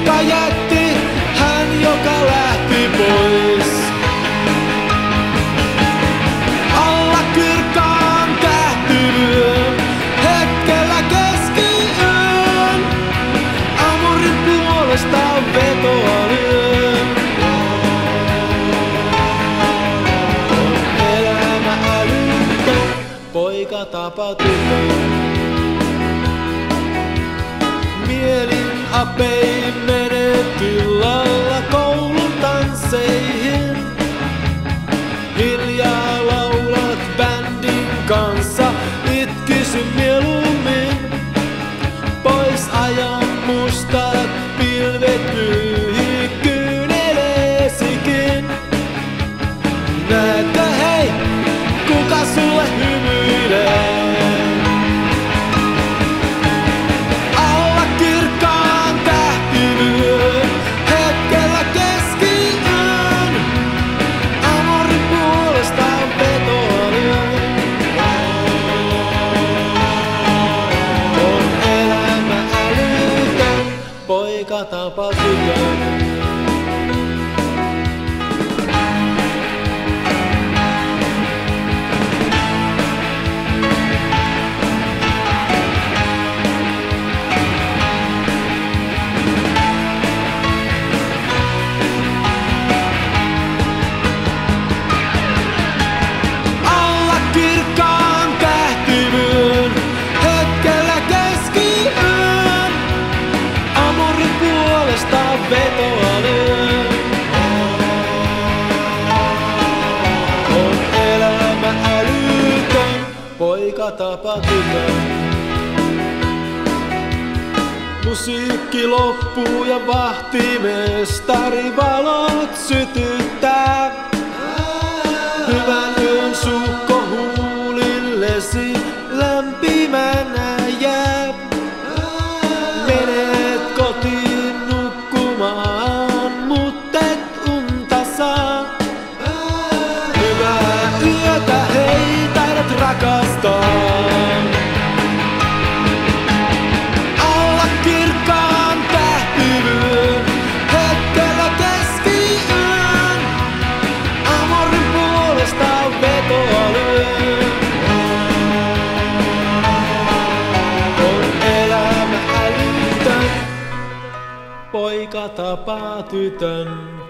joka jätti, hän joka lähti pois. Alla kirkkaan tähtivyön, hetkellä keskiyön, amurin puolesta vetoa lyön. On elämä älytön, poika tapa tytön. Mielin apein menet illalla koulun tansseihin. Hiljaa laulat bändin kanssa, itkisyn mieluummin. Pois ajan mustat pilvet myihin kyyneleesikin. Näetkö hei, kuka sulle hymyilee? Poika tapa tytön. Alla kirkkaan tähtivyön, hetkellä keskiyön, amorin puolesta vetoa lyön. On elämä älytön, poika tapa tytön. Musiikki loppuu ja vahtimestari valot sytyttää. Hyvän yön sukko huulillesi lämpimänä jää. Menet kotiin nukkumaan, muttet unta saa. Hyvää yötä, hei, taidat rakastaa. Alla kirkkaan tähtivyön, hetkellä keskiyön, amorin puolesta vetoa lyön. On elämä älytön, poika tapaa tytön.